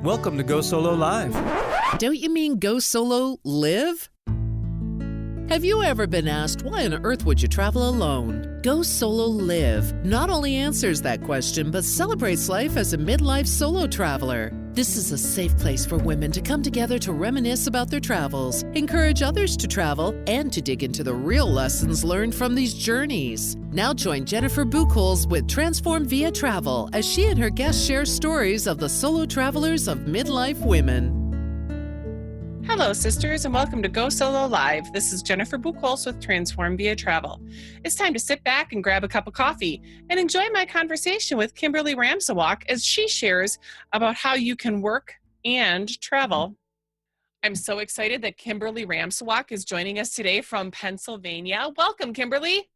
Welcome to Go Solo Live. Don't you mean go solo live? Have you ever been asked why on earth would you travel alone? Go Solo Live not only answers that question, but celebrates life as a midlife solo traveler. This is a safe place for women to come together to reminisce about their travels, encourage others to travel, and to dig into the real lessons learned from these journeys. Now join Jennifer Buchholz with Transform Via Travel as she and her guests share stories of the solo travelers of midlife women. Hello, sisters, and welcome to Go Solo Live. This is Jennifer Buchholz with Transform Via Travel. It's time to sit back and grab a cup of coffee and enjoy my conversation with Kimberly Ramsawak as she shares about how you can work and travel. I'm so excited that Kimberly Ramsawak is joining us today from Pennsylvania. Welcome, Kimberly.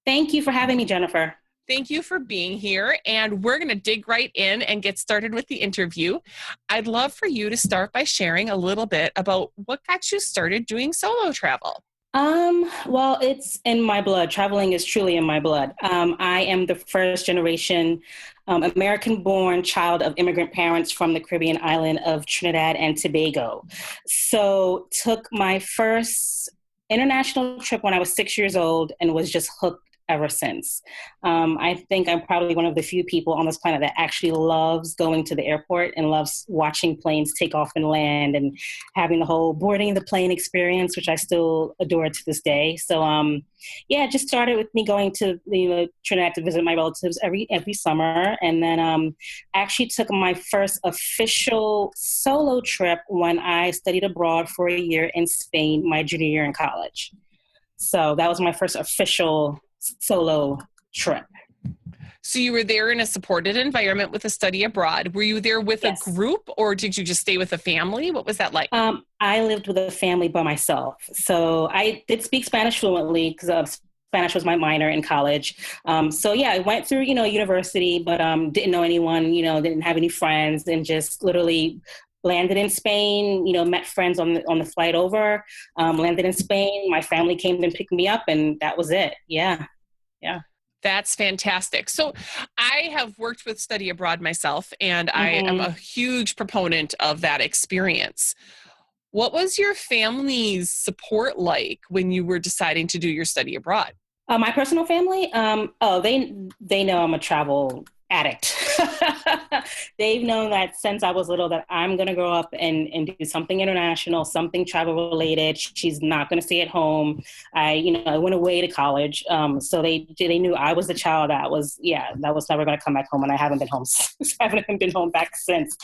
Thank you for having me, Jennifer. Thank you for being here, and we're going to dig right in and get started with the interview. I'd love for you to start by sharing a little bit about what got you started doing solo travel. Well, it's in my blood. Traveling is truly in my blood. I am the first generation American-born child of immigrant parents from the Caribbean island of Trinidad and Tobago. So took my first international trip when I was 6 years old and was just hooked ever since. I think I'm probably one of the few people on this planet that actually loves going to the airport and loves watching planes take off and land and having the whole boarding the plane experience, which I still adore to this day. So, it just started with me going to Trinidad to visit my relatives every summer, and then actually took my first official solo trip when I studied abroad for a year in Spain, my junior year in college. So that was my first official solo trip. So you were there in a supported environment with a study abroad. Were you there with Yes. a group, or did you just stay with a family? What was that like? I lived with a family by myself. So I did speak Spanish fluently because Spanish was my minor in college. I went through, university, but didn't know anyone, didn't have any friends, and just literally landed in Spain, met friends on the flight over, landed in Spain. My family came and picked me up, and that was it. Yeah. That's fantastic. So I have worked with study abroad myself, and I am a huge proponent of that experience. What was your family's support like when you were deciding to do your study abroad? My personal family, they know I'm a travel addict. They've known that since I was little that I'm going to grow up and do something international, something travel related. She's not going to stay at home. I went away to college. So they knew I was the child that was never going to come back home, and I haven't been home since. I haven't been home back since.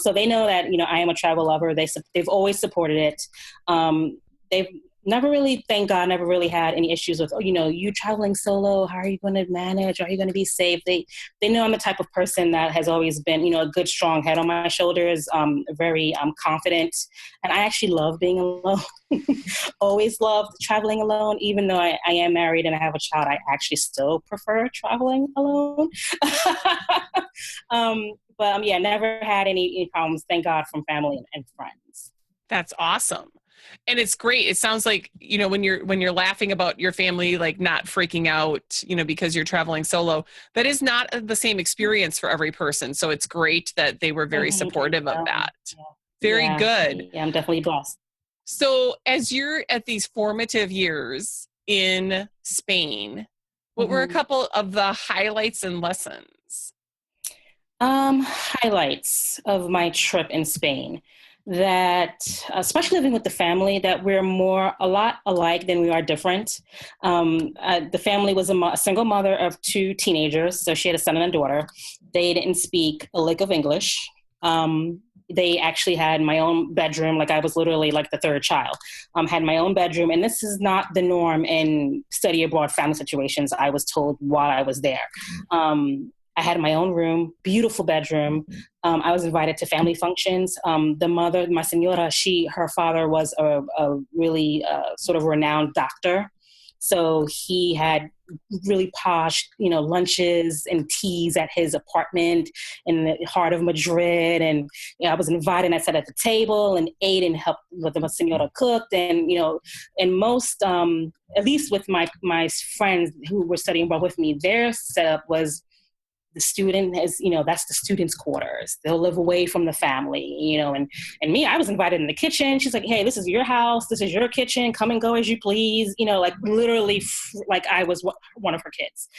So they know that, I am a travel lover. They've always supported it. They've never really, thank God, never really had any issues with, you traveling solo, how are you going to manage? Are you going to be safe? They know I'm the type of person that has always been, a good, strong head on my shoulders, very confident. And I actually love being alone. Always loved traveling alone. Even though I am married and I have a child, I actually still prefer traveling alone. Never had any problems, thank God, from family and friends. That's awesome. And it's great. It sounds like, when you're laughing about your family, like not freaking out, because you're traveling solo, that is not the same experience for every person. So it's great that they were very supportive of that. Yeah. Very good. Yeah, I'm definitely blessed. So as you're at these formative years in Spain, what were a couple of the highlights and lessons? Highlights of my trip in Spain. That, especially living with the family, that we're a lot alike than we are different. The family was a single mother of two teenagers, so she had a son and a daughter. They didn't speak a lick of English. They actually had my own bedroom, like I was literally like the third child, had my own bedroom. And this is not the norm in study abroad family situations, I was told while I was there. I had my own room, beautiful bedroom. I was invited to family functions. The mother, my senora, her father was a really sort of renowned doctor. So he had really posh, lunches and teas at his apartment in the heart of Madrid. And I was invited, and I sat at the table and ate and helped with the senora cooked. And, and most, at least with my friends who were studying abroad with me, their setup was the student is, that's the student's quarters. They'll live away from the family, and me, I was invited in the kitchen. She's like, hey, this is your house. This is your kitchen. Come and go as you please. Like literally like I was one of her kids.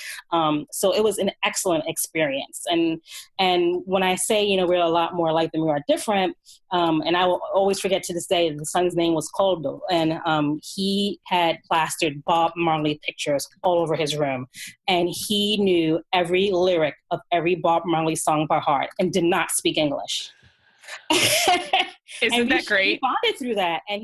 So it was an excellent experience. And when I say, we're a lot more alike than we are different, and I will always forget to this day, the son's name was Coldo. And he had plastered Bob Marley pictures all over his room. And he knew every lyric of every Bob Marley song by heart and did not speak English. Isn't that great? He bonded through that. And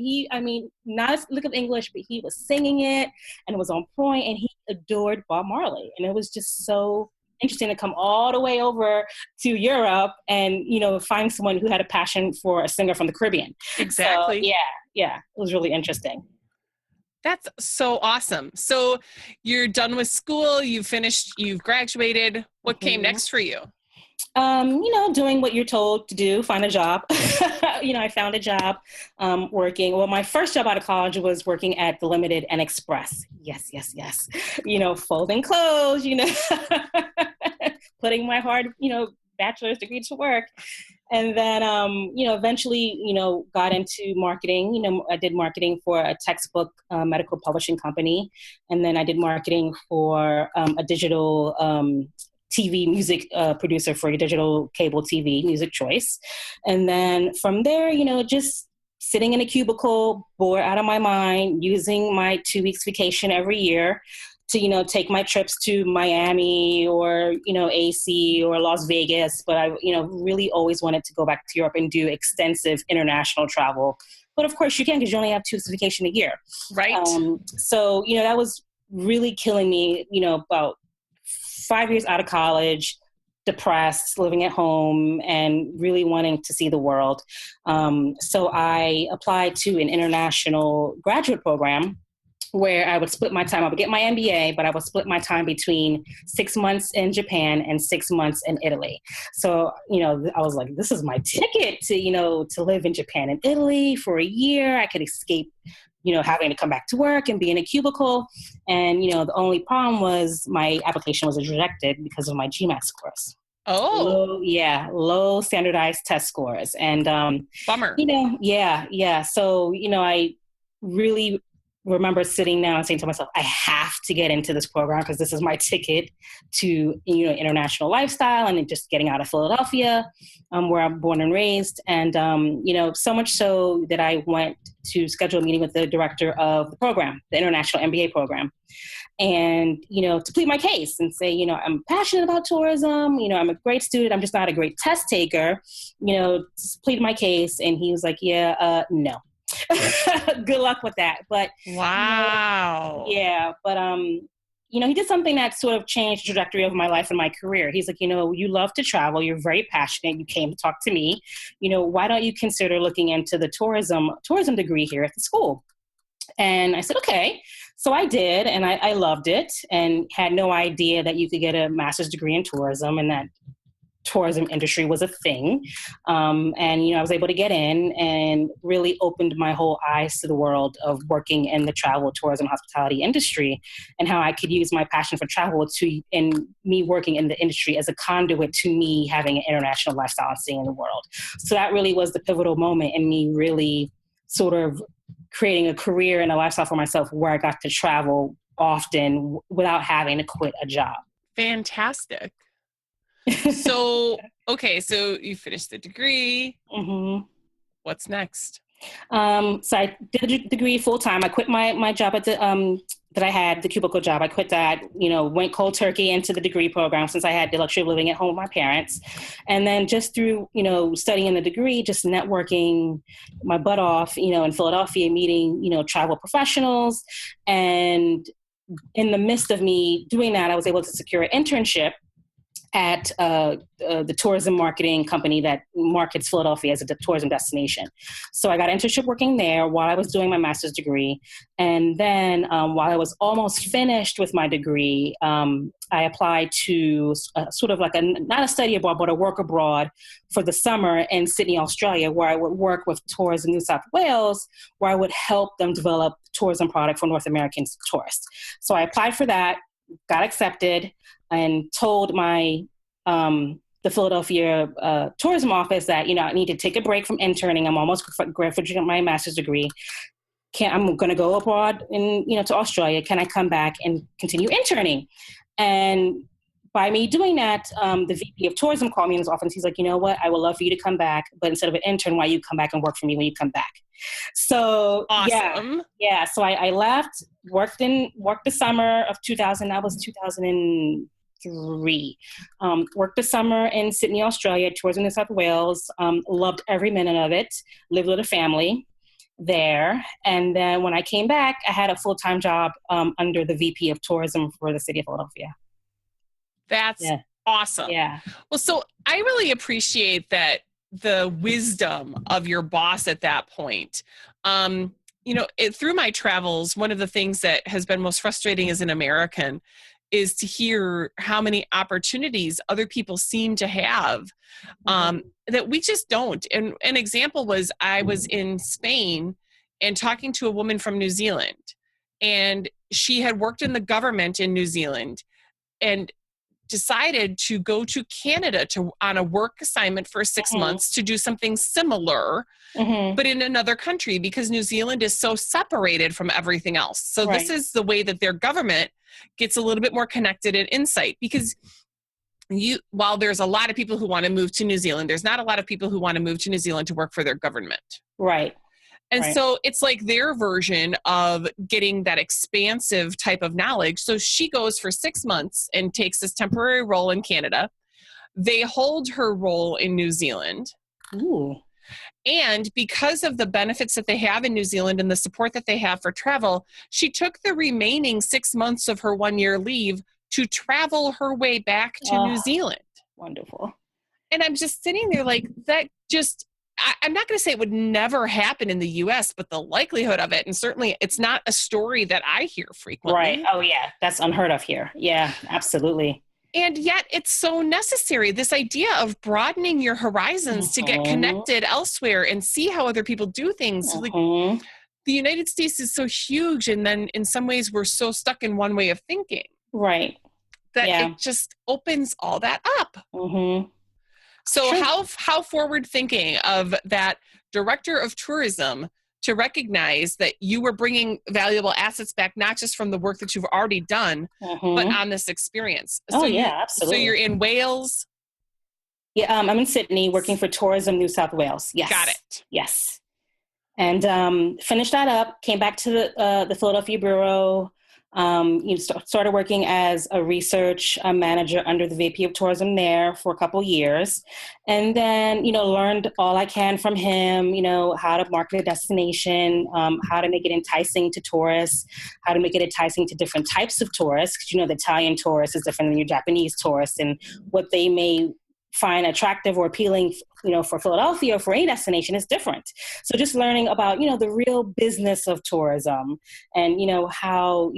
not a lick of English, but he was singing it and it was on point, and he adored Bob Marley. And it was just so interesting to come all the way over to Europe and, find someone who had a passion for a singer from the Caribbean. Exactly. So, yeah, it was really interesting. That's so awesome. So you're done with school, you've finished, you've graduated. What came next for you? Doing what you're told to do, find a job. I found a job working. Well, my first job out of college was working at the Limited and Express. Yes. Folding clothes, putting my hard, bachelor's degree to work. And then, eventually, got into marketing. I did marketing for a textbook medical publishing company. And then I did marketing for a digital TV music producer for a digital cable TV, Music Choice. And then from there, just sitting in a cubicle, bored out of my mind, using my 2 weeks vacation every year to, take my trips to Miami or, AC or Las Vegas. But I, really always wanted to go back to Europe and do extensive international travel. But of course you can, because you only have 2 weeks vacation a year. Right. So, that was really killing me, about 5 years out of college, depressed, living at home, and really wanting to see the world. So I applied to an international graduate program where I would split my time. I would get my MBA, but I would split my time between 6 months in Japan and 6 months in Italy. So, I was like, this is my ticket to, to live in Japan and Italy for a year. I could escape, having to come back to work and be in a cubicle. And, the only problem was my application was rejected because of my GMAT scores. Oh, low standardized test scores. And, bummer. Yeah. So, I really remember sitting down and saying to myself, I have to get into this program because this is my ticket to, international lifestyle and just getting out of Philadelphia, where I'm born and raised. And, so much so that I went to schedule a meeting with the director of the program, the international MBA program. And, to plead my case and say, I'm passionate about tourism. I'm a great student. I'm just not a great test taker, plead my case. And he was like, no. Good luck with that. But wow. He did something that sort of changed the trajectory of my life and my career. He's like, you love to travel. You're very passionate. You came to talk to me. Why don't you consider looking into the tourism degree here at the school? And I said, okay. So I did, and I loved it, and had no idea that you could get a master's degree in tourism and that tourism industry was a thing. And, I was able to get in and really opened my whole eyes to the world of working in the travel, tourism, hospitality industry, and how I could use my passion for travel and me working in the industry as a conduit to me having an international lifestyle and seeing the world. So that really was the pivotal moment in me really sort of creating a career and a lifestyle for myself where I got to travel often without having to quit a job. Fantastic. So you finished the degree. Mm-hmm. What's next? So I did the degree full time. I quit my job at that I had, the cubicle job. I quit that, went cold turkey into the degree program since I had the luxury of living at home with my parents. And then just through, studying the degree, just networking my butt off, in Philadelphia, meeting, travel professionals. And in the midst of me doing that, I was able to secure an internship at the tourism marketing company that markets Philadelphia as a tourism destination. So I got an internship working there while I was doing my master's degree. And then while I was almost finished with my degree, I applied to sort of like not a study abroad, but a work abroad for the summer in Sydney, Australia, where I would work with Tourism New South Wales, where I would help them develop tourism product for North American tourists. So I applied for that, got accepted, and told my the Philadelphia tourism office that, I need to take a break from interning. I'm almost graduating my master's degree. I'm going to go abroad to Australia. Can I come back and continue interning? And by me doing that, the VP of tourism called me in his office. He's like, you know what? I would love for you to come back, but instead of an intern, why you come back and work for me when you come back? So awesome. Yeah. So I left, worked the summer of 2000. That was 2003. Worked the summer in Sydney, Australia, tours in New South Wales. Loved every minute of it. Lived with a family there. And then when I came back, I had a full-time job under the VP of tourism for the city of Philadelphia. That's awesome. Yeah. Well, so I really appreciate that the wisdom of your boss at that point. Through my travels, one of the things that has been most frustrating as an American is to hear how many opportunities other people seem to have that we just don't. And an example was I was in Spain and talking to a woman from New Zealand, and she had worked in the government in New Zealand and decided to go to Canada on a work assignment for 6 months to do something similar, but in another country, because New Zealand is so separated from everything else. So This is the way that their government gets a little bit more connected and insight, because while there's a lot of people who want to move to New Zealand, there's not a lot of people who want to move to New Zealand to work for their government. Right. And so it's like their version of getting that expansive type of knowledge. So she goes for 6 months and takes this temporary role in Canada. They hold her role in New Zealand. Ooh. And because of the benefits that they have in New Zealand and the support that they have for travel, she took the remaining 6 months of her 1 year leave to travel her way back to New Zealand. Wonderful. And I'm just sitting there like, that just... I'm not going to say it would never happen in the U.S., but the likelihood of it, and certainly it's not a story that I hear frequently. Right. Oh, yeah. That's unheard of here. Yeah, absolutely. And yet it's so necessary, this idea of broadening your horizons to get connected elsewhere and see how other people do things. Like, the United States is so huge, and then in some ways we're so stuck in one way of thinking. Right. That it just opens all that up. So how forward thinking of that director of tourism to recognize that you were bringing valuable assets back, not just from the work that you've already done, but on this experience. So absolutely. So you're in Wales? Yeah, I'm in Sydney working for Tourism New South Wales. Yes. Got it. Yes. And finished that up, came back to the Philadelphia Bureau, started working as a research manager under the VP of tourism there for a couple years. And then, learned all I can from him, how to market a destination, how to make it enticing to tourists, how to make it enticing to different types of tourists. Because, the Italian tourist is different than your Japanese tourist, and what they may find attractive or appealing, for Philadelphia or for any destination is different. So just learning about, the real business of tourism and, how,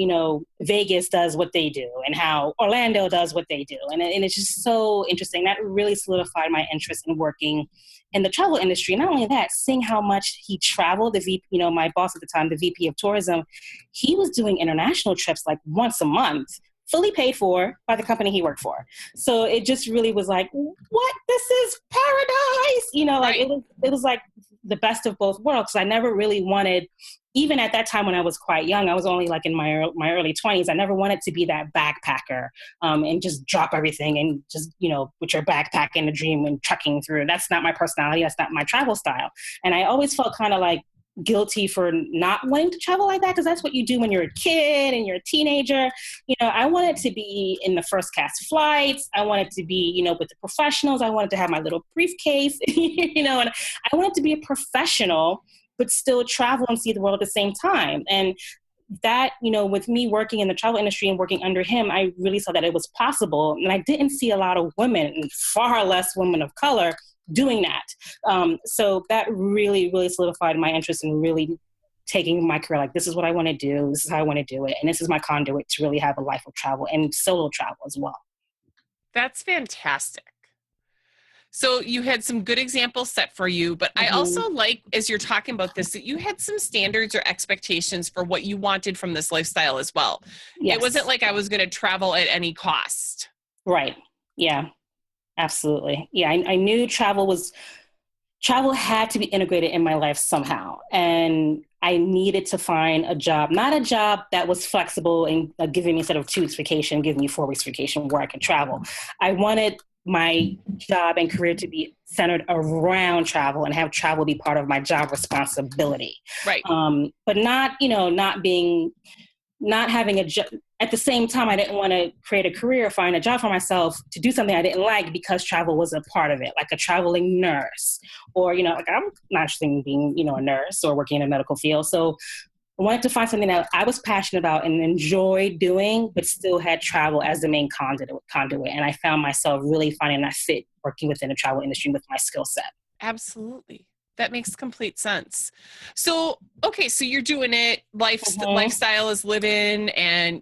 Vegas does what they do and how Orlando does what they do. And it's just so interesting. That really solidified my interest in working in the travel industry. Not only that, seeing how much he traveled, my boss at the time, the VP of tourism, he was doing international trips like once a month, fully paid for by the company he worked for. So it just really was like, what? This is paradise. It was like the best of both worlds. I never really wanted, even at that time when I was quite young, I was only like in my early 20s. I never wanted to be that backpacker and just drop everything and just, with your backpack and a dream and trucking through. That's not my personality. That's not my travel style. And I always felt kind of like guilty for not wanting to travel like that, because that's what you do when you're a kid and you're a teenager. I wanted to be in the first class flights. I wanted to be, with the professionals. I wanted to have my little briefcase, and I wanted to be a professional, but still travel and see the world at the same time. And that, with me working in the travel industry and working under him, I really saw that it was possible. And I didn't see a lot of women, and far less women of color, doing that. So that really, really solidified my interest in really taking my career. Like, this is what I want to do. This is how I want to do it. And this is my conduit to really have a life of travel and solo travel as well. That's fantastic. So you had some good examples set for you, but I also like, as you're talking about this, that you had some standards or expectations for what you wanted from this lifestyle as well. Yes. It wasn't like I was going to travel at any cost. Right. Yeah. Absolutely. Yeah, I knew travel had to be integrated in my life somehow. And I needed to find a job, not a job that was flexible and giving me sort of 2 weeks vacation, giving me 4 weeks vacation where I could travel. I wanted my job and career to be centered around travel and have travel be part of my job responsibility. Right. But not, not having a job. At the same time, I didn't want to create a career, find a job for myself to do something I didn't like because travel was a part of it, like a traveling nurse, or, like I'm not interested in being, a nurse or working in a medical field. So I wanted to find something that I was passionate about and enjoyed doing, but still had travel as the main conduit. And I found myself really finding that fit working within the travel industry with my skill set. Absolutely. That makes complete sense. So, okay, so you're doing it, lifestyle is living, and,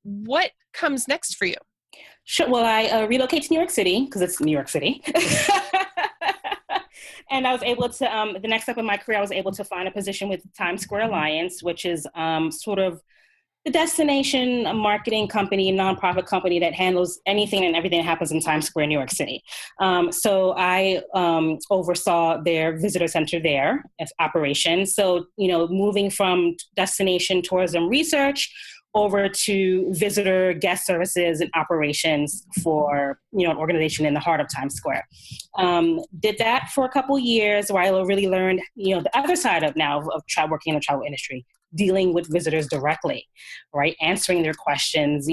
what comes next for you? Sure. Well, I relocated to New York City because it's New York City. And I was able to, the next step in my career, I was able to find a position with Times Square Alliance, which is sort of the destination marketing company, nonprofit company that handles anything and everything that happens in Times Square, New York City. So I oversaw their visitor center there as operations. So, moving from destination tourism research over to visitor guest services and operations for, an organization in the heart of Times Square. Did that for a couple years where I really learned, the other side of working in the travel industry, dealing with visitors directly, right? Answering their questions,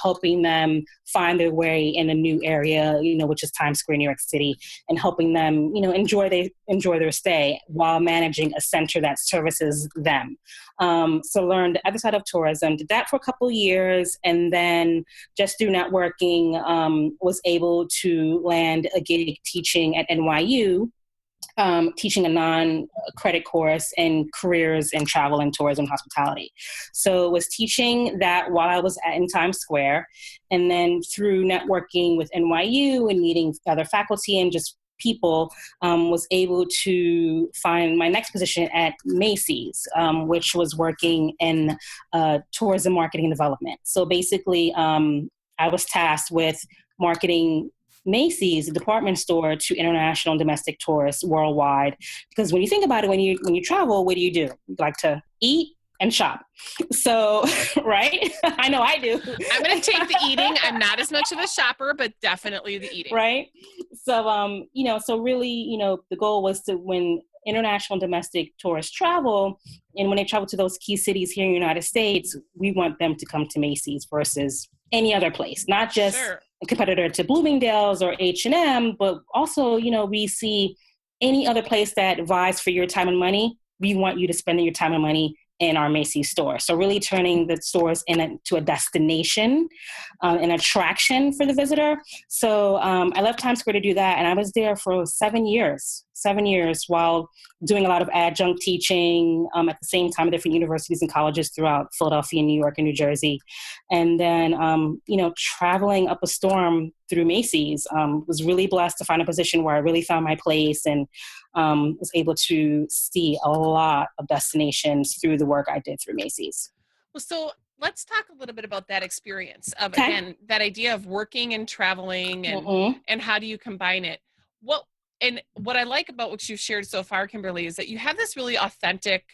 helping them find their way in a new area, which is Times Square, New York City, and helping them, enjoy their stay while managing a center that services them. So learned the other side of tourism, did that for a couple of years, and then just through networking, was able to land a gig teaching at NYU, teaching a non-credit course in careers in travel and tourism hospitality. So was teaching that while I was in Times Square, and then through networking with NYU and meeting other faculty and just people, was able to find my next position at Macy's, which was working in tourism marketing and development. So basically, I was tasked with marketing Macy's, the department store, to international and domestic tourists worldwide. Because when you think about it, when you travel, what do? You like to eat and shop. So, right? I know I do. I'm going to take the eating. I'm not as much of a shopper, but definitely the eating. Right. So, so really, the goal was to, when international and domestic tourists travel, and when they travel to those key cities here in the United States, we want them to come to Macy's versus any other place, not just a competitor to Bloomingdale's or H&M, but also, we see any other place that vies for your time and money. We want you to spend your time and money in our Macy's store. So really turning the stores into a destination, an attraction for the visitor. So I left Times Square to do that. And I was there for 7 years while doing a lot of adjunct teaching at the same time at different universities and colleges throughout Philadelphia, New York, and New Jersey. And then, traveling up a storm through Macy's, was really blessed to find a position where I really found my place and was able to see a lot of destinations through the work I did through Macy's. Well, so let's talk a little bit about that experience of, again, that idea of working and traveling and how do you combine it? And what I like about what you've shared so far, Kimberly, is that you have this really authentic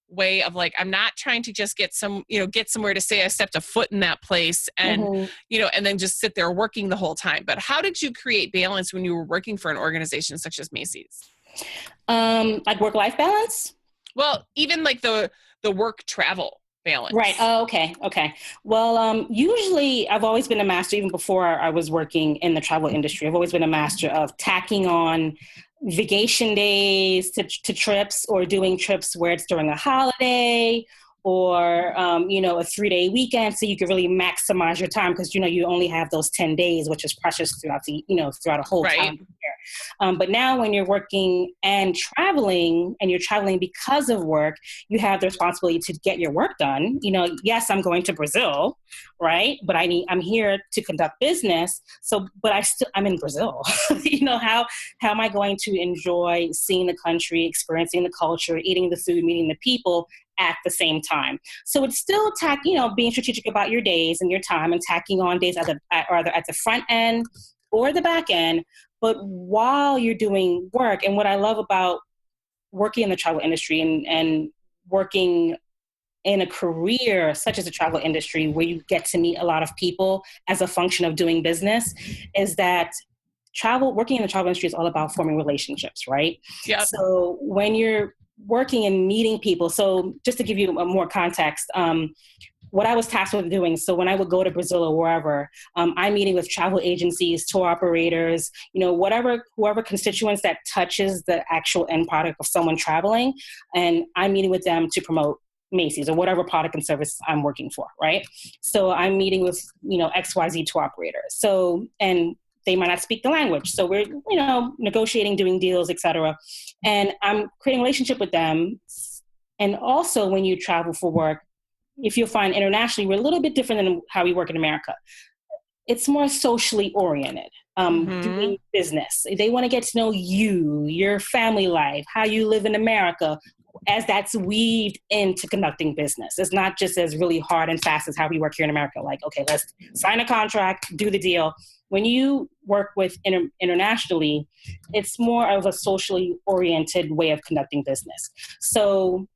way of like, I'm not trying to just get somewhere to say I stepped a foot in that place and, and then just sit there working the whole time. But how did you create balance when you were working for an organization such as Macy's? Like work-life balance? Well, even like the work travel balance. Right. Oh, okay. Well, usually I've always been a master, even before I was working in the travel industry, I've always been a master of tacking on vacation days to trips, or doing trips where it's during a holiday or, a 3-day weekend. So you can really maximize your time because, you only have those 10 days, which is precious throughout a whole time year. But now when you're working and traveling, and you're traveling because of work, you have the responsibility to get your work done. Yes, I'm going to Brazil, right? But I'm here to conduct business. So, but I'm in Brazil. How am I going to enjoy seeing the country, experiencing the culture, eating the food, meeting the people at the same time? So it's still being strategic about your days and your time, and tacking on days either at the front end or the back end, but while you're doing work. And what I love about working in the travel industry and working in a career such as the travel industry, where you get to meet a lot of people as a function of doing business, is that working in the travel industry is all about forming relationships, right? Yep. So when you're working and meeting people, so just to give you more context, what I was tasked with doing, so when I would go to Brazil or wherever, I'm meeting with travel agencies, tour operators, whoever constituents that touches the actual end product of someone traveling, and I'm meeting with them to promote Macy's or whatever product and service I'm working for, right? So I'm meeting with, XYZ tour operators. So, and they might not speak the language. So we're, negotiating, doing deals, et cetera. And I'm creating a relationship with them. And also when you travel for work, if you'll find internationally, we're a little bit different than how we work in America. It's more socially oriented, doing business. They want to get to know you, your family life, how you live in America, as that's weaved into conducting business. It's not just as really hard and fast as how we work here in America. Like, okay, let's sign a contract, do the deal. When you work with internationally, it's more of a socially oriented way of conducting business. So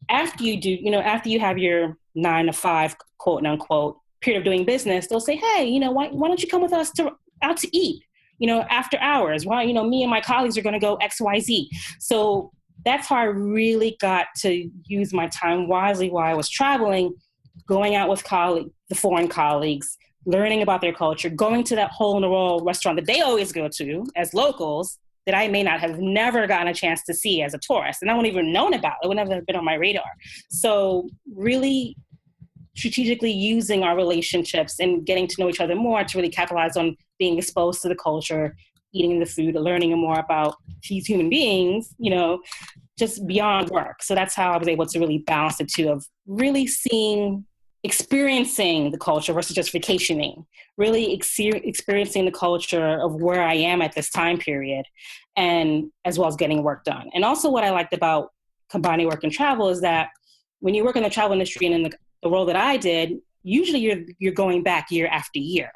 after you have your 9 to 5, quote unquote, period of doing business, they'll say, hey, why don't you come with us out to eat, after hours? Why, me and my colleagues are going to go XYZ. So that's how I really got to use my time wisely while I was traveling, going out with the foreign colleagues, learning about their culture, going to that hole in the wall restaurant that they always go to as locals that I may not have never gotten a chance to see as a tourist. And I wouldn't even known about. It would never have been on my radar. So really strategically using our relationships and getting to know each other more to really capitalize on being exposed to the culture, eating the food, learning more about these human beings, just beyond work. So that's how I was able to really balance the two of really experiencing the culture versus just vacationing, really experiencing the culture of where I am at this time period, and as well as getting work done. And also what I liked about combining work and travel is that when you work in the travel industry and in the role that I did, usually you're going back year after year.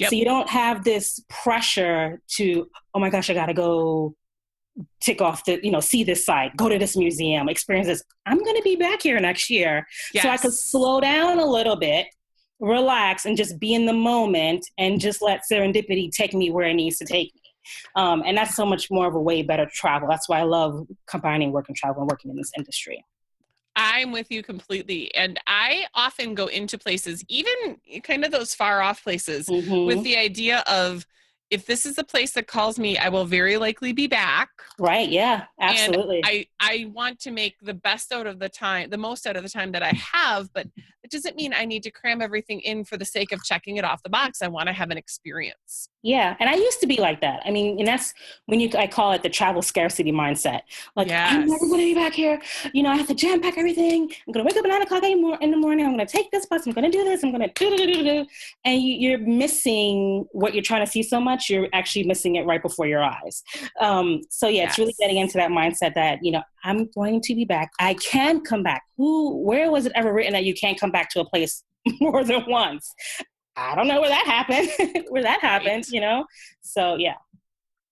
Yep. So you don't have this pressure to, oh my gosh, I got to go tick off see this site, go to this museum, experience this. I'm going to be back here next year. Yes. So I could slow down a little bit, relax, and just be in the moment and just let serendipity take me where it needs to take me. And that's so much more of a way better travel. That's why I love combining work and travel and working in this industry. I'm with you completely. And I often go into places, even kind of those far off places, with the idea of, if this is the place that calls me, I will very likely be back. Right. Yeah, absolutely. And I want to make the most out of the time that I have, but it doesn't mean I need to cram everything in for the sake of checking it off the box. I want to have an experience. Yeah. And I used to be like that. I mean, and that's when I call it the travel scarcity mindset. Like, yes. I'm never going to be back here. I have to jam pack everything. I'm going to wake up at 9 o'clock in the morning. I'm going to take this bus. I'm going to do this. I'm going to do. And you're missing what you're trying to see so much. You're actually missing it right before your eyes. So yeah, yes. It's really getting into that mindset that, I'm going to be back. I can come back. Where was it ever written that you can't come back to a place more than once? I don't know where that happened, right. So yeah.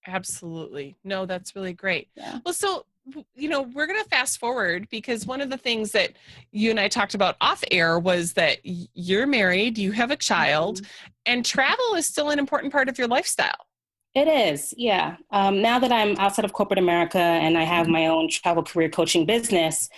Absolutely. No, that's really great. Yeah. Well, so, we're going to fast forward, because one of the things that you and I talked about off air was that you're married, you have a child, and travel is still an important part of your lifestyle. It is, yeah. Now that I'm outside of corporate America and I have my own travel career coaching business,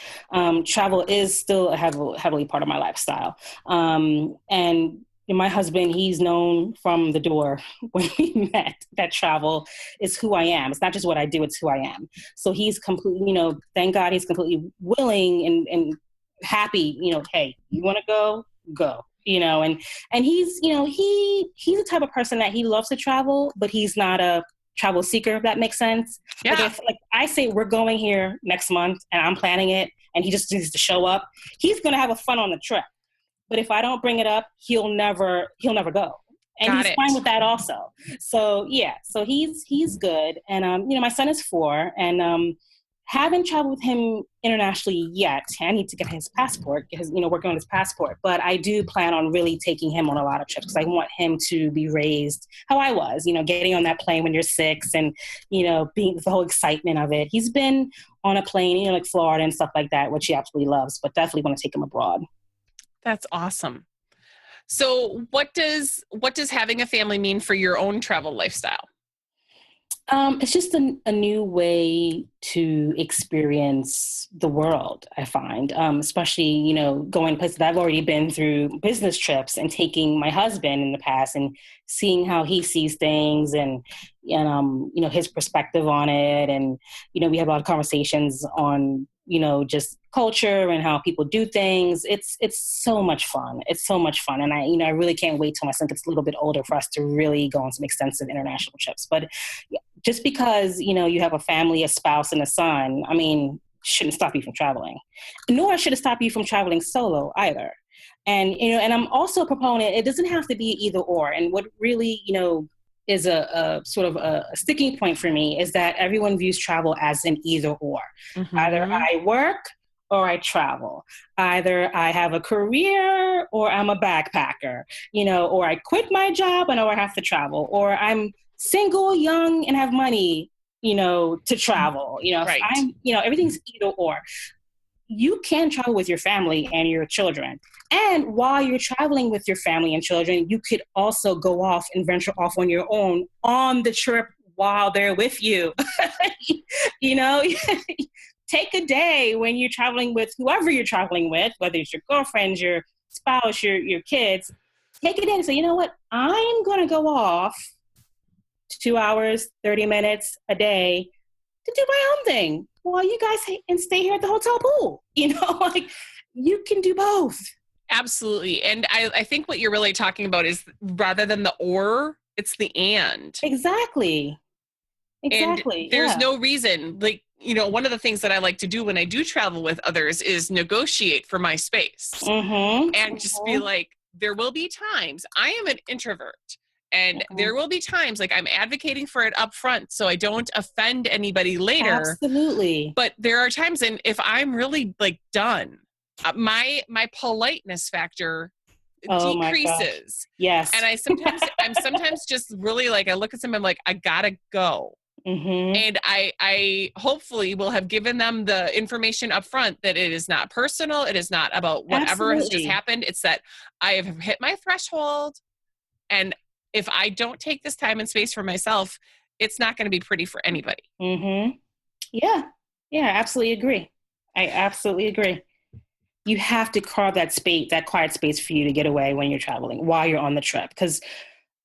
travel is still a heavily part of my lifestyle. And my husband, he's known from the door when we met that travel is who I am. It's not just what I do, it's who I am. So he's completely, thank God he's completely willing and happy, hey, you want to go? Go. And he's, he's the type of person that he loves to travel, but he's not a travel seeker, if that makes sense. Yeah. Like I say, we're going here next month and I'm planning it and he just needs to show up. He's going to have a fun on the trip. But if I don't bring it up, he'll never go. And he's fine with that also. So yeah, so he's good. And, my son is 4 and, Haven't traveled with him internationally yet. I need to get his passport because, working on his passport. But I do plan on really taking him on a lot of trips because I want him to be raised how I was, getting on that plane when you're 6 and, being the whole excitement of it. He's been on a plane, like Florida and stuff like that, which he absolutely loves, but definitely want to take him abroad. That's awesome. So what does having a family mean for your own travel lifestyle? It's just a new way to experience the world, I find, especially, going places that I've already been through business trips and taking my husband in the past and seeing how he sees things and his perspective on it. And, we have a lot of conversations on, just culture and how people do things. It's so much fun. It's so much fun. And I really can't wait till my son gets a little bit older for us to really go on some extensive international trips. But just because, you have a family, a spouse, and a son, shouldn't stop you from traveling. Nor should it stop you from traveling solo either. And, and I'm also a proponent, it doesn't have to be either or. And what really, is a sort of a sticking point for me is that everyone views travel as an either or. Mm-hmm. Either I work or I travel. Either I have a career or I'm a backpacker, or I quit my job and or I have to travel, or I'm single, young, and have money, to travel, Right. So everything's either or. You can travel with your family and your children. And while you're traveling with your family and children, you could also go off and venture off on your own on the trip while they're with you. Take a day when you're traveling with whoever you're traveling with, whether it's your girlfriends, your spouse, your kids. Take a day and say, you know what? I'm going to go off 2 hours, 30 minutes a day to do my own thing while you guys stay here at the hotel pool. You can do both. Absolutely. And I think what you're really talking about is rather than the or, it's the and. Exactly. And there's no reason, one of the things that I like to do when I do travel with others is negotiate for my space. Mm-hmm. And just be like, there will be times, I am an introvert. And there will be times I'm advocating for it up front so I don't offend anybody later. Absolutely. But there are times, and if I'm really done, my politeness factor decreases. Yes. And I'm sometimes just really I look at someone, I'm like, I gotta go. Mm-hmm. And I hopefully will have given them the information up front that it is not personal. It is not about whatever has just happened. It's that I have hit my threshold, and if I don't take this time and space for myself, it's not going to be pretty for anybody. Mm-hmm. Yeah. Yeah, I absolutely agree. I absolutely agree. You have to carve that space, that quiet space for you to get away when you're traveling, while you're on the trip. Because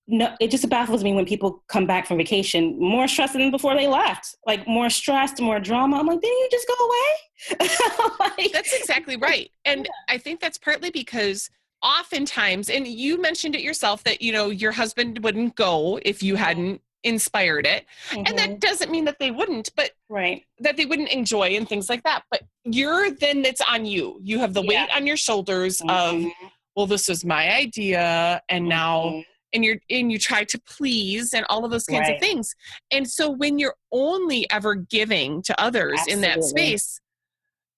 it just baffles me when people come back from vacation more stressed than before they left. More stressed, more drama. I'm like, didn't you just go away? That's exactly right. And I think that's partly because oftentimes, and you mentioned it yourself, that, your husband wouldn't go if you hadn't inspired it. Mm-hmm. And that doesn't mean that they wouldn't, but that they wouldn't enjoy and things like that. But it's on you. You have the weight on your shoulders of, well, this was my idea. And now, and you try to please and all of those kinds of things. And so when you're only ever giving to others in that space,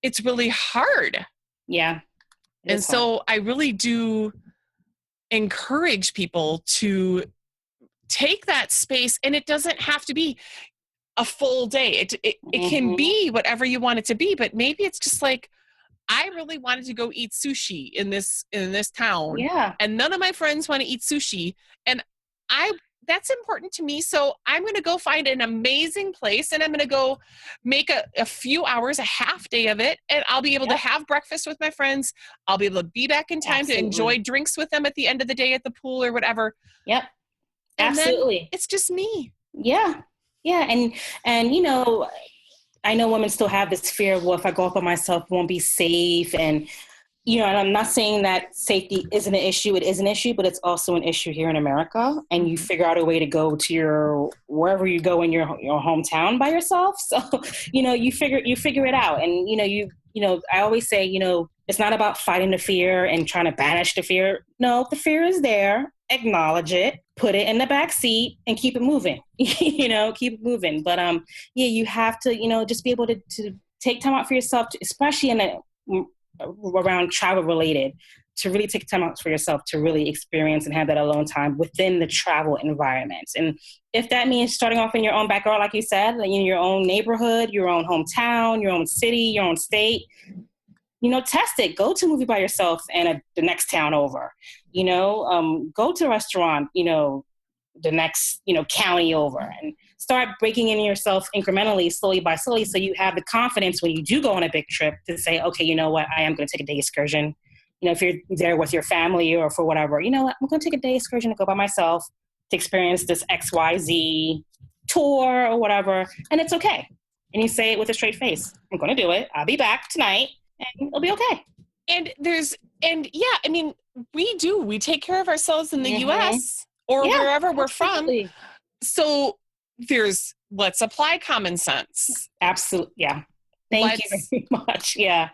it's really hard. Yeah. And so I really do encourage people to take that space, and it doesn't have to be a full day. It can be whatever you want it to be, but maybe it's just I really wanted to go eat sushi in this town. Yeah. And none of my friends want to eat sushi. And that's important to me. So I'm going to go find an amazing place, and I'm going to go make a few hours, a half day of it. And I'll be able to have breakfast with my friends. I'll be able to be back in time to enjoy drinks with them at the end of the day at the pool or whatever. Yep. And absolutely. It's just me. Yeah. Yeah. And I know women still have this fear of, well, if I go off by myself, it won't be safe. And, and I'm not saying that safety isn't an issue. It is an issue, but it's also an issue here in America. And you figure out a way to go to wherever you go in your hometown by yourself. So, you figure it out. And, you I always say, it's not about fighting the fear and trying to banish the fear. No, the fear is there. Acknowledge it, put it in the back seat, and keep it moving. Keep it moving. But you have to, just be able to take time out for yourself, especially around travel related, to really take time out for yourself to really experience and have that alone time within the travel environment. And if that means starting off in your own backyard, like you said, like in your own neighborhood, your own hometown, your own city, your own state, test it. Go to a movie by yourself and the next town over. Go to a restaurant, the next, county over, and start breaking in yourself incrementally, slowly by slowly, so you have the confidence when you do go on a big trip to say, okay, you know what, I am going to take a day excursion. If you're there with your family or for whatever, you know what, I'm going to take a day excursion to go by myself to experience this XYZ tour or whatever, and it's okay. And you say it with a straight face. I'm going to do it. I'll be back tonight, and it'll be okay. We take care of ourselves in the U.S. or wherever we're from. So let's apply common sense. Absolutely. Yeah. Thank you very much. Yeah.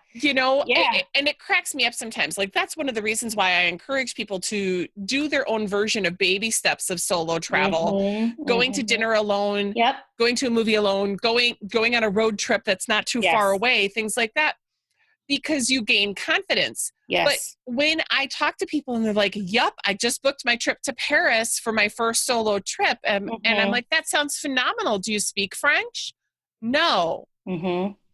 And it cracks me up sometimes. Like, that's one of the reasons why I encourage people to do their own version of baby steps of solo travel, going to dinner alone, going to a movie alone, going on a road trip that's not too far away, things like that, because you gain confidence. Yes. But when I talk to people and they're like, yup, I just booked my trip to Paris for my first solo trip. And I'm like, that sounds phenomenal. Do you speak French? No.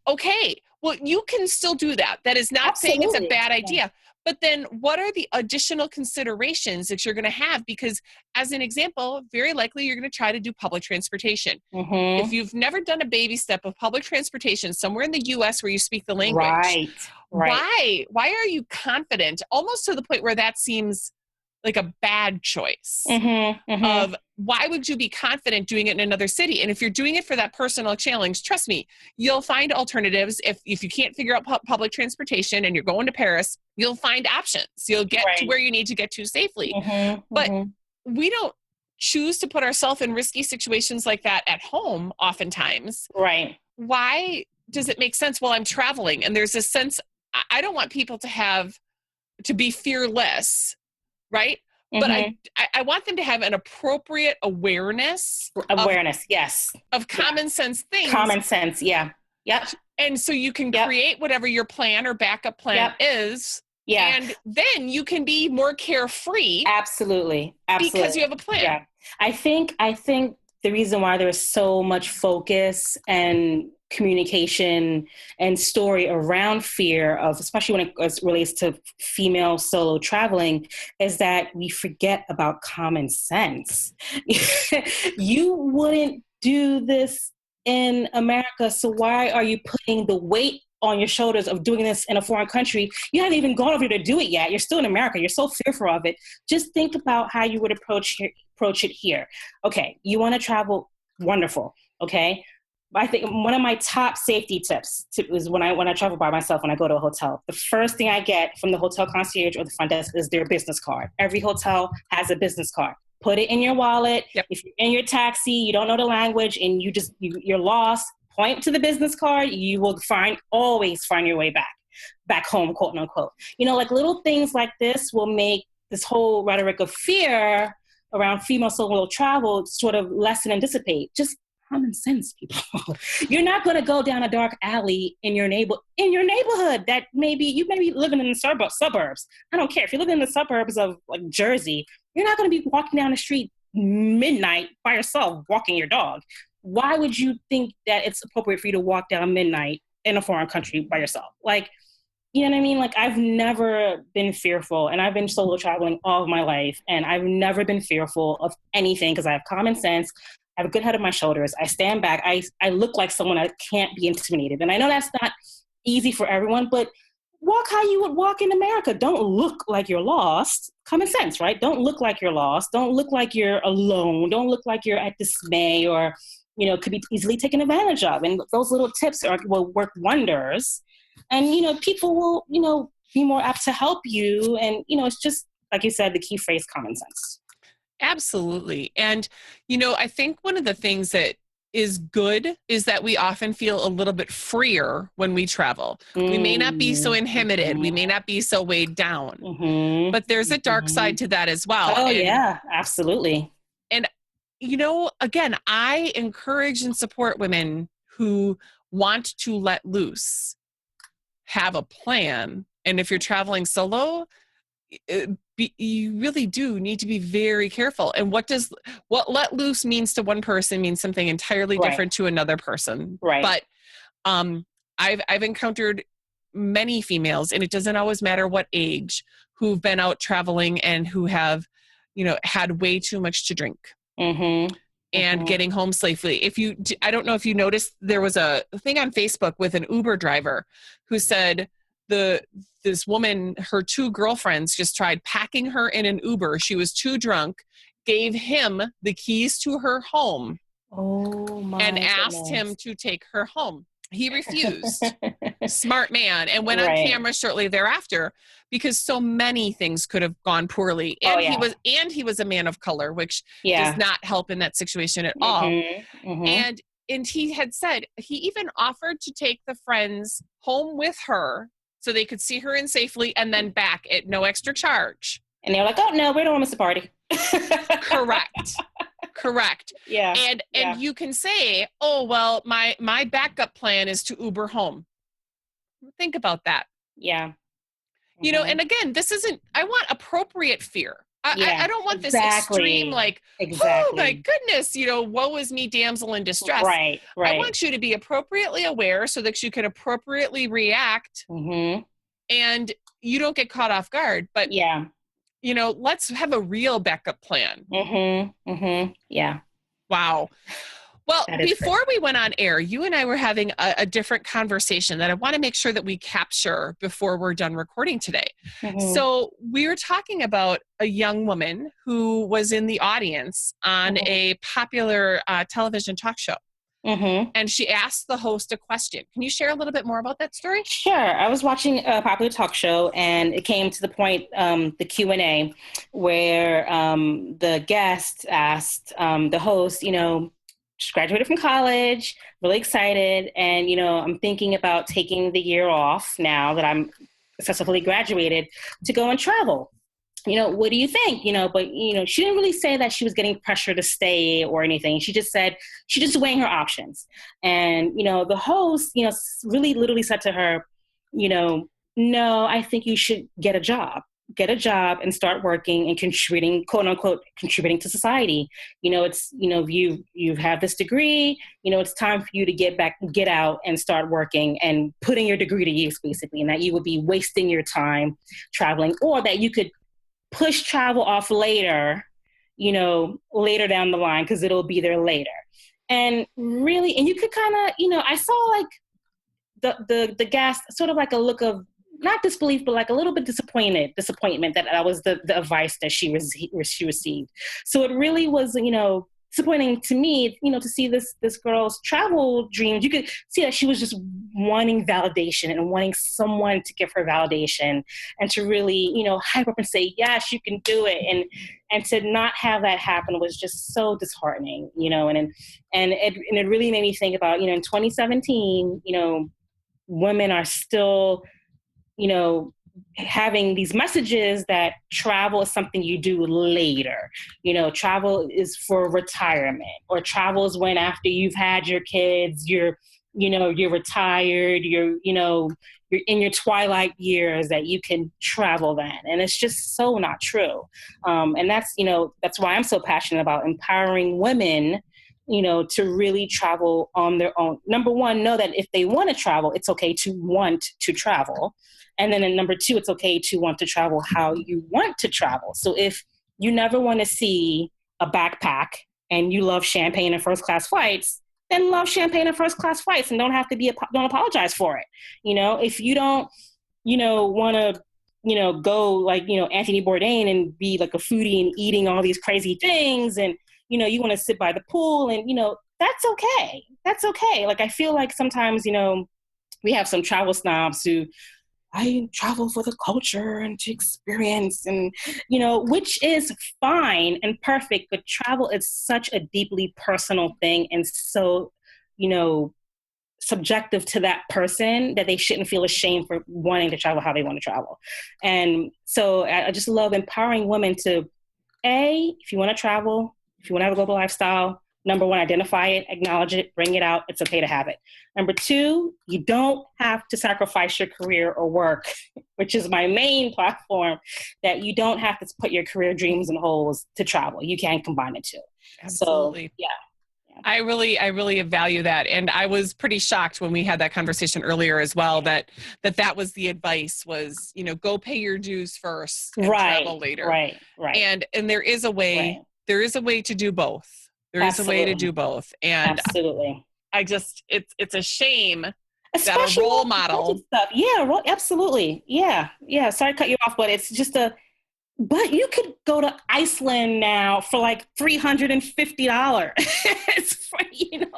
Okay, well, you can still do that. That is not saying it's a bad idea. But then what are the additional considerations that you're going to have? Because as an example, very likely you're going to try to do public transportation. If you've never done a baby step of public transportation somewhere in the U.S. where you speak the language, why are you confident, almost to the point where that seems like a bad choice of why would you be confident doing it in another city? And if you're doing it for that personal challenge, trust me, you'll find alternatives. If you can't figure out public transportation and you're going to Paris, you'll find options. You'll get to where you need to get to safely. But we don't choose to put ourselves in risky situations like that at home oftentimes. Why does it make sense while I'm traveling? And there's this sense, I don't want people to be fearless, right? But I want them to have an appropriate awareness. Yes. Of common sense things. Common sense, yeah. Yep. And so you can create whatever your plan or backup plan is. Yeah. And then you can be more carefree. Absolutely. Because you have a plan. Yeah. I think the reason why there's so much focus and communication and story around fear of, especially when it relates to female solo traveling, is that we forget about common sense. You wouldn't do this in America, so why are you putting the weight on your shoulders of doing this in a foreign country? You haven't even gone over to do it yet. You're still in America. You're so fearful of it. Just think about how you would approach it here. Okay, you want to travel? Wonderful. Okay. I think one of my top safety tips is when I travel by myself, when I go to a hotel, the first thing I get from the hotel concierge or the front desk is their business card. Every hotel has a business card. Put it in your wallet. If you're in your taxi, you don't know the language, and you're lost, point to the business card. You will always find your way back home, quote unquote. Like little things like this will make this whole rhetoric of fear around female solo travel sort of lessen and dissipate. Just common sense, people. You're not going to go down a dark alley in your neighborhood that you may be living in the suburbs. I don't care. If you're living in the suburbs of like Jersey, you're not going to be walking down the street midnight by yourself, walking your dog. Why would you think that it's appropriate for you to walk down midnight in a foreign country by yourself? Like, you know what I mean? Like, I've never been fearful, and I've been solo traveling all of my life, and I've never been fearful of anything because I have common sense. I have a good head on my shoulders. I stand back. I look like someone that can't be intimidated. And I know that's not easy for everyone, but walk how you would walk in America. Don't look like you're lost. Common sense, right? Don't look like you're lost. Don't look like you're alone. Don't look like you're at dismay or, could be easily taken advantage of. And those little tips will work wonders. And, people will, be more apt to help you. And, it's just, like you said, the key phrase, common sense. Absolutely. And, I think one of the things that is good is that we often feel a little bit freer when we travel. We may not be so inhibited. We may not be so weighed down, but there's a dark side to that as well. Oh, yeah, absolutely. And, again, I encourage and support women who want to let loose, have a plan. And if you're traveling solo, you really do need to be very careful. And what let loose means to one person means something entirely different to another person. Right. But I've encountered many females, and it doesn't always matter what age, who've been out traveling and who have, had way too much to drink. And getting home safely. I don't know if you noticed, there was a thing on Facebook with an Uber driver who said this woman, her two girlfriends just tried packing her in an Uber. She was too drunk, gave him the keys to her home and asked him to take her home. He refused. Smart man. And went on camera shortly thereafter, because so many things could have gone poorly. And he was a man of color, which does not help in that situation at all. And he had said he even offered to take the friends home with her so they could see her in safely and then back at no extra charge. And they were like, oh no, we don't want to miss the party. Correct. Yeah. And you can say, oh, well, my backup plan is to Uber home. Think about that. Yeah. And again, I want appropriate fear. I don't want this extreme, oh my goodness, woe is me, damsel in distress. Right. I want you to be appropriately aware so that you can appropriately react and you don't get caught off guard. But let's have a real backup plan. Yeah. Wow. Well, before we went on air, you and I were having a different conversation that I want to make sure that we capture before we're done recording today. So we were talking about a young woman who was in the audience on a popular television talk show. And she asked the host a question. Can you share a little bit more about that story? Sure. I was watching a popular talk show, and it came to the point, the Q&A, where the guest asked the host, just graduated from college, really excited. And, I'm thinking about taking the year off now that I'm successfully graduated to go and travel. What do you think? But, she didn't really say that she was getting pressure to stay or anything. She just said, she just weighing her options. And, the host, really literally said to her, no, I think you should get a job and start working and contributing, quote unquote, contributing to society. It's, you have this degree, it's time for you to get out and start working and putting your degree to use, basically, and that you would be wasting your time traveling, or that you could push travel off later, later down the line, because it'll be there later. And really, and you could kind of, I saw like the guest sort of like a look of, not disbelief, but like a little bit disappointment that was the advice that she received. So it really was, disappointing to me, to see this girl's travel dreams. You could see that she was just wanting validation and wanting someone to give her validation and to really, hype up and say, yes, you can do it. And to not have that happen was just so disheartening, and it really made me think about, in 2017, women are still, having these messages that travel is something you do later. Travel is for retirement, or travel is when after you've had your kids, you're retired, you're in your twilight years that you can travel then. And it's just so not true. And that's why I'm so passionate about empowering women, to really travel on their own. Number one, know that if they want to travel, it's okay to want to travel. And then number two, it's okay to want to travel how you want to travel. So if you never want to see a backpack and you love champagne and first class flights, then love champagne and first class flights and don't apologize for it. If you don't, want to, go like, Anthony Bourdain and be like a foodie and eating all these crazy things, and, you want to sit by the pool, and, that's okay. That's okay. Like, I feel like sometimes, we have some travel snobs who, I travel for the culture and to experience and, which is fine and perfect, but travel is such a deeply personal thing and so, subjective to that person that they shouldn't feel ashamed for wanting to travel how they want to travel. And so I just love empowering women to, if you want to travel, if you want to have a global lifestyle, number one, identify it, acknowledge it, bring it out. It's okay to have it. Number two, you don't have to sacrifice your career or work, which is my main platform, that you don't have to put your career dreams in holes to travel. You can combine it too. Absolutely. So, yeah. I really value that. And I was pretty shocked when we had that conversation earlier as well, that was the advice was, go pay your dues first and travel later. Right. And there is a way, to do both. There is a way to do both. And absolutely. I just, it's a shame especially that a role model. Stuff. Yeah, absolutely. Yeah. Sorry to cut you off, but it's just but you could go to Iceland now for like $350. Yep.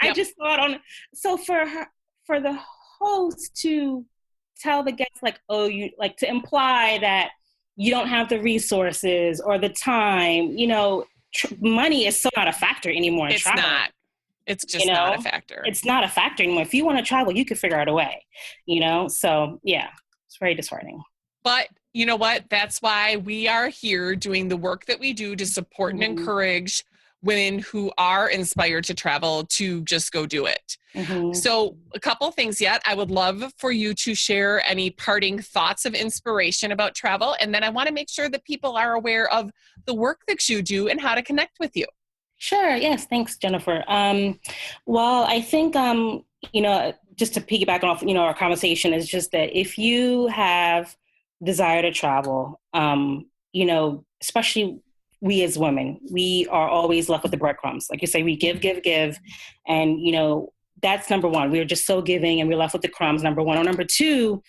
I just thought so for the host to tell the guests to imply that you don't have the resources or the time, money is so not a factor anymore in travel. Not. It's just not a factor. It's not a factor anymore. If you want to travel, you can figure out a way, So yeah, it's very disheartening. But you know what? That's why we are here doing the work that we do to support and encourage women who are inspired to travel to just go do it. So a couple of things yet. I would love for you to share any parting thoughts of inspiration about travel. And then I want to make sure that people are aware of the work that you do and how to connect with you. Sure. Yes. Thanks, Jennifer. Well, I think, just to piggyback off, our conversation is just that if you have desire to travel, especially we as women, we are always left with the breadcrumbs. Like you say, we give. And, that's number one. We're just so giving and we're left with the crumbs, number one. Or number two,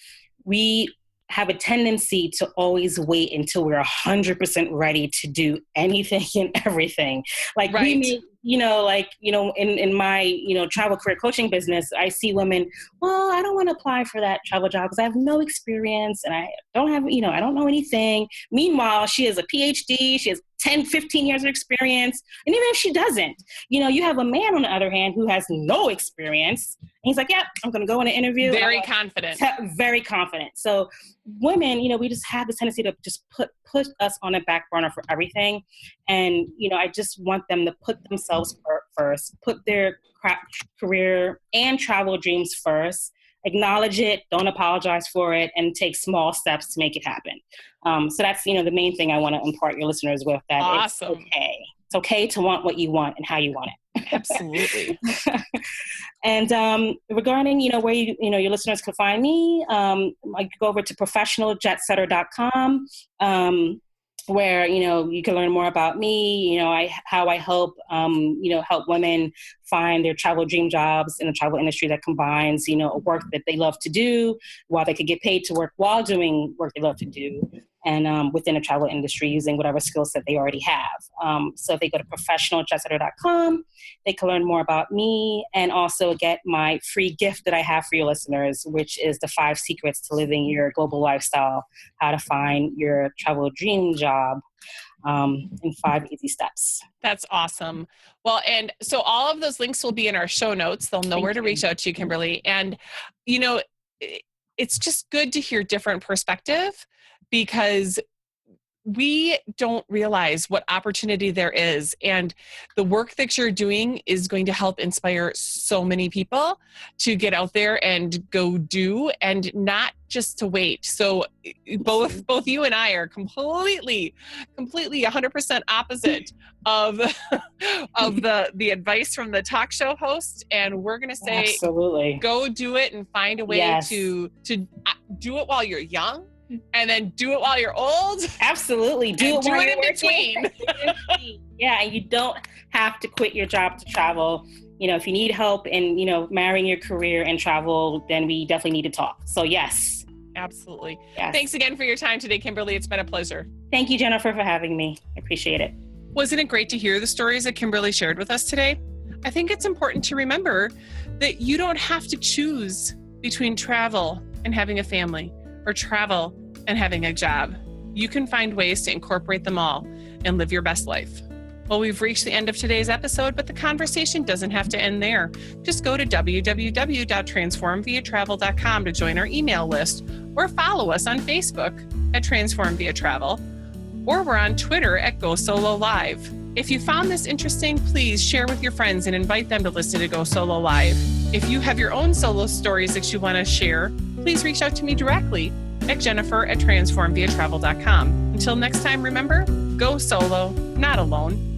we have a tendency to always wait until we're 100% ready to do anything and everything. We may, in my, travel career coaching business, I see women, well, I don't want to apply for that travel job because I have no experience and I don't have, I don't know anything. Meanwhile, she has a PhD, she has 10, 15 years of experience. And even if she doesn't, you have a man on the other hand who has no experience. And he's like, yeah, I'm going to go in an interview. Very confident. Very confident. So women, we just have the tendency to just put us on a back burner for everything. And, I just want them to put themselves first, put their career and travel dreams first, acknowledge it, don't apologize for it, and take small steps to make it happen. So that's, the main thing I want to impart your listeners with, that awesome. It's okay. It's okay to want what you want and how you want it. Absolutely. And regarding, where your listeners can find me, I could go over to professionaljetsetter.com, where, you can learn more about me, how I help, help women find their travel dream jobs in the travel industry that combines, a work that they love to do while they could get paid to work while doing work they love to do. And within the travel industry using whatever skill set they already have. So if they go to professionaljetsetter.com, they can learn more about me and also get my free gift that I have for your listeners, which is the 5 secrets to living your global lifestyle, how to find your travel dream job in 5 easy steps. That's awesome. Well, and so all of those links will be in our show notes. They'll know where to reach out to you, Kimberly. And, it's just good to hear different perspective, because we don't realize what opportunity there is. And the work that you're doing is going to help inspire so many people to get out there and go do, and not just to wait. So both you and I are completely 100% opposite of the advice from the talk show host. And we're going to say, absolutely, go do it and find a way to do it while you're young. And then do it while you're old. Absolutely. Do it in between. Yeah. And you don't have to quit your job to travel. If you need help in, marrying your career and travel, then we definitely need to talk. So yes. Absolutely. Yes. Thanks again for your time today, Kimberly. It's been a pleasure. Thank you, Jennifer, for having me. I appreciate it. Wasn't it great to hear the stories that Kimberly shared with us today? I think it's important to remember that you don't have to choose between travel and having a family. or travel and having a job. You can find ways to incorporate them all and live your best life. Well, we've reached the end of today's episode, but the conversation doesn't have to end there. Just go to www.transformviatravel.com to join our email list, or follow us on Facebook at Transform Via Travel, or we're on Twitter at Go Solo Live. If you found this interesting, please share with your friends and invite them to listen to Go Solo Live. If you have your own solo stories that you want to share, please reach out to me directly at Jennifer@transformviatravel.com. Until next time, remember, go solo, not alone.